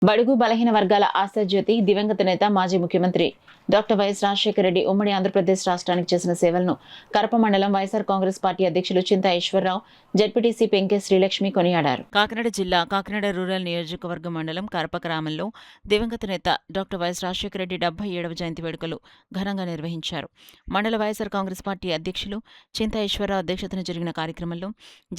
బడుగు బలహీన వర్గాల ఆశాజ్యోతి దివంగత నేత మాజీ ముఖ్యమంత్రి డాక్టర్ వైఎస్ రాజశేఖర రెడ్డి ఉమ్మడి ఆంధ్రప్రదేశ్ రాష్ట్రానికి చేసిన సేవలను కరప మండలం వైఎస్ఆర్ కాంగ్రెస్ పార్టీ అధ్యక్షులు చింతా ఈశ్వరరావు, జెడ్పీటీసీ పెంకే శ్రీలక్ష్మి కొనియాడారు. కాకినాడ జిల్లా కాకినాడ రూరల్ నియోజకవర్గ మండలం కరప గ్రామంలో దివంగత నేత డాక్టర్ వైఎస్ రాజశేఖర రెడ్డి 77వ జయంతి వేడుకలు ఘనంగా నిర్వహించారు. మండల వైఎస్ఆర్ కాంగ్రెస్ పార్టీ అధ్యక్షులు చింతా ఈశ్వరరావు అధ్యక్షతన జరిగిన కార్యక్రమంలో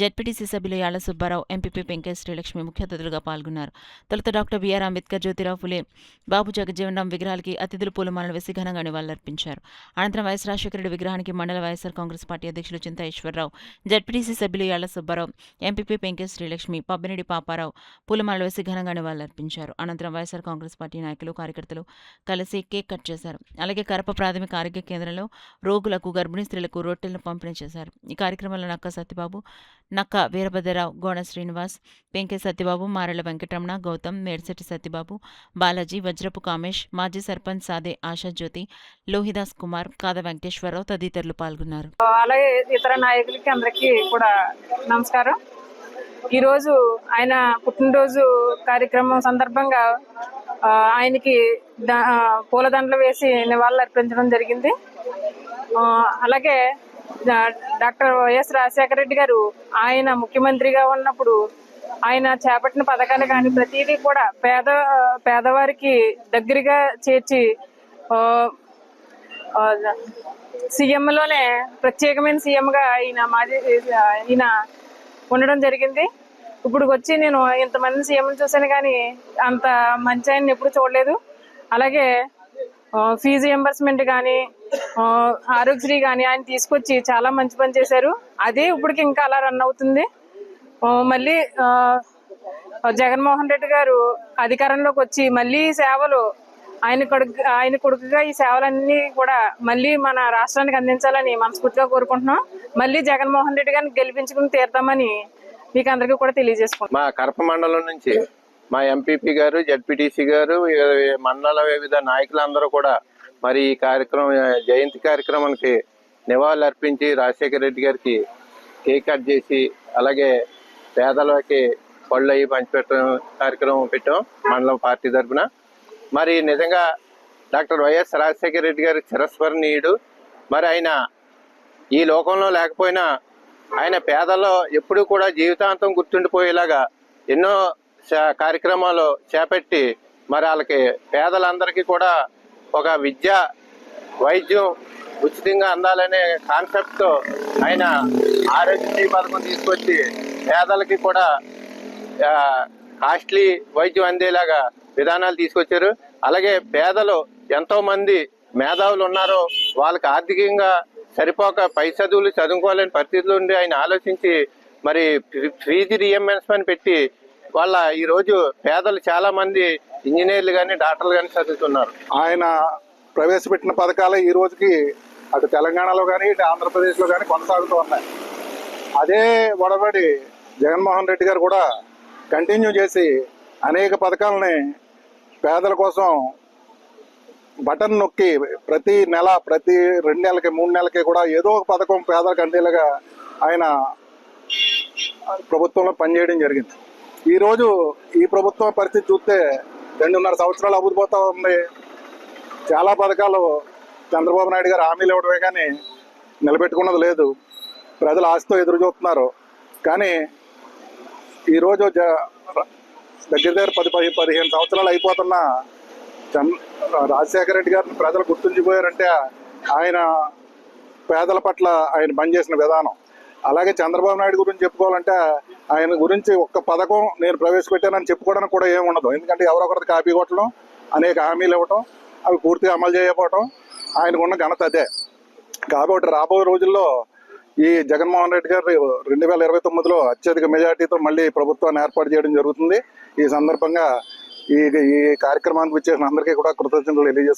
జెడ్పీటీసీ సభ్యులు యాళ్ల సుబ్బారావు, ఎంపీపీ పెంకే శ్రీలక్ష్మి ముఖ్య అతిథులుగా పాల్గొన్నారు. తొలుత డాక్టర్ బిఆర్ అంబేద్కర్, జ్యోతిరావు ఫులే, బాబు జగజ్జీవనరాం విగ్రహాలకి అతిథులు పూలమాలలు వేసి ఘనంగా నివాళులర్పించారు. అనంతరం వైఎస్ రాజశేఖర రెడ్డి విగ్రహానికి మండల వైఎస్ఆర్ కాంగ్రెస్ పార్టీ అధ్యక్షులు చింతా ఈశ్వరరావు, జెడ్పీటీసీ సభ్యులు యాళ్ల సుబ్బారావు, ఎంపీపీ పెంకే శ్రీలక్ష్మి, పబ్బినేడి పాపారావు పూలమాలలు వేసి ఘనంగా నివాళులర్పించారు. అనంతరం వైఎస్ఆర్ కాంగ్రెస్ పార్టీ నాయకులు, కార్యకర్తలు కలిసి కేక్ కట్ చేశారు. అలాగే కరప ప్రాథమిక ఆరోగ్య కేంద్రంలో రోగులకు, గర్భిణీ స్త్రీలకు రొట్టెలను పంపిణీ చేశారు. ఈ కార్యక్రమంలో నక్క సత్యబాబు, నక్క వీరభద్రరావు, గోడ శ్రీనివాస్, పెంకే సత్యబాబు, మారెళ్ల వెంకటరమణ, గౌతమ్, మేడ్శెట్టి సత్యబాబు, బాలాజీ, వజ్రపు కామేష్, మాజీ సర్పంచ్ సాదే ఆశాజ్యోతి, లోహిదాస్ కుమార్, కాద వెంకటేశ్వరరావు తదితరులు పాల్గొన్నారు. అలాగే ఇతర నాయకులకి అందరికీ కూడా నమస్కారం. ఈరోజు ఆయన పుట్టినరోజు కార్యక్రమం సందర్భంగా ఆయనకి పూలదండలు వేసి నివాళులు అర్పించడం జరిగింది. అలాగే డాక్టర్ వైఎస్ రాజశేఖర రెడ్డి గారు ఆయన ముఖ్యమంత్రిగా ఉన్నప్పుడు ఆయన చేపట్టిన పథకాలు కానీ ప్రతిదీ కూడా పేదవారికి దగ్గరగా చేర్చి సీఎంలోనే ప్రత్యేకమైన సీఎంగా ఈయన ఉండడం జరిగింది. ఇప్పుడు వచ్చి నేను ఇంతమంది సీఎంలు చూశాను కానీ అంత మంచి ఆయన ఎప్పుడు చూడలేదు. అలాగే ఫీజు రియంబర్స్మెంట్ కానీ, ఆరోగ్యశ్రీ కానీ ఆయన తీసుకొచ్చి చాలా మంచి పని చేశారు. అదే ఇప్పటికి ఇంకా అలా రన్ అవుతుంది. మళ్ళీ జగన్మోహన్ రెడ్డి గారు అధికారంలోకి వచ్చి మళ్ళీ సేవలు ఆయన కొడుకుగా ఈ సేవలన్నీ కూడా మళ్ళీ మన రాష్ట్రానికి అందించాలని మనస్ఫూర్తిగా కోరుకుంటున్నాం. మళ్ళీ జగన్మోహన్ రెడ్డి గారిని గెలిపించుకుని తీరుతామని మీకు అందరికీ కూడా తెలియజేసుకుంటాం. మా కరప మండలం నుంచి మా ఎంపీపీ గారు, జెడ్పీటీసీ గారు, మండల వివిధ నాయకులందరూ కూడా మరి ఈ కార్యక్రమం, జయంతి కార్యక్రమానికి నివాళులు అర్పించి రాజశేఖర రెడ్డి గారికి కేక్ కట్ చేసి అలాగే పేదలకి పళ్ళు అవి పంచిపెట్టడం కార్యక్రమం పెట్టాం మండలం పార్టీ తరఫున. మరి నిజంగా డాక్టర్ వైఎస్ రాజశేఖర రెడ్డి గారి చిరస్మరణీయుడు. మరి ఆయన ఈ లోకంలో లేకపోయినా ఆయన పేదల్లో ఎప్పుడూ కూడా జీవితాంతం గుర్తుండిపోయేలాగా ఎన్నో కార్యక్రమాలు చేపట్టి మరి వాళ్ళకి పేదలందరికీ కూడా ఒక విద్య, వైద్యం ఉచితంగా అందాలనే కాన్సెప్ట్తో ఆయన ఆరోగ్యశ్రీ పథకం తీసుకొచ్చి పేదలకి కూడా కాస్ట్లీ వైద్యం అందేలాగా విధానాలు తీసుకొచ్చారు. అలాగే పేదలు ఎంతో మంది మేధావులు ఉన్నారో వాళ్ళకి ఆర్థికంగా సరిపోక పై చదువులు చదువుకోవాలని పరిస్థితులు ఉండి ఆయన ఆలోచించి మరి ఫీజు రియంబర్స్మెంట్ పెట్టి వాళ్ళ ఈరోజు పేదలు చాలా మంది ఇంజనీర్లు కానీ డాక్టర్లు కానీ చదువుతున్నారు. ఆయన ప్రవేశపెట్టిన పథకాలు ఈ రోజుకి అటు తెలంగాణలో కానీ ఇటు ఆంధ్రప్రదేశ్లో కానీ కొనసాగుతూ ఉన్నాయి. అదే ఒడబడి జగన్మోహన్ రెడ్డి గారు కూడా కంటిన్యూ చేసి అనేక పథకాలని పేదల కోసం బటన్ నొక్కి ప్రతి నెల, ప్రతి 2 నెలలకి 3 నెలలకి కూడా ఏదో ఒక పథకం పేదలకు అందేలాగా ఆయన ప్రభుత్వంలో పనిచేయడం జరిగింది. ఈరోజు ఈ ప్రభుత్వం పరిస్థితి చూస్తే 2.5 సంవత్సరాలు అవ్వబోతా ఉంది. చాలా పథకాలు చంద్రబాబు నాయుడు గారు హామీలు ఇవ్వడమే కానీ నిలబెట్టుకున్నది లేదు. ప్రజలు ఆశతో ఎదురు చూస్తున్నారు. కానీ ఈరోజు దగ్గర 10-15 సంవత్సరాలు అయిపోతున్న రాజశేఖర రెడ్డి గారిని ప్రజలు గుర్తుంచిపోయారంటే ఆయన పేదల పట్ల ఆయన పనిచేసిన విధానం. అలాగే చంద్రబాబు నాయుడు గురించి చెప్పుకోవాలంటే ఆయన గురించి ఒక్క పథకం నేను ప్రవేశపెట్టానని చెప్పుకోవడానికి కూడా ఏమి ఉండదు. ఎందుకంటే ఎవరొకరిది కాపీ కొట్టడం, అనేక హామీలు ఇవ్వటం, అవి పూర్తిగా అమలు చేయకపోవటం ఆయనకు ఉన్న ఘనత అదే. కాబట్టి రాబోయే రోజుల్లో ఈ జగన్మోహన్ రెడ్డి గారు 2029లో అత్యధిక మెజార్టీతో మళ్ళీ ప్రభుత్వాన్ని ఏర్పాటు చేయడం జరుగుతుంది. ఈ సందర్భంగా ఈ కార్యక్రమానికి వచ్చేసిన అందరికీ కూడా కృతజ్ఞతలు తెలియజేస్తున్నాను.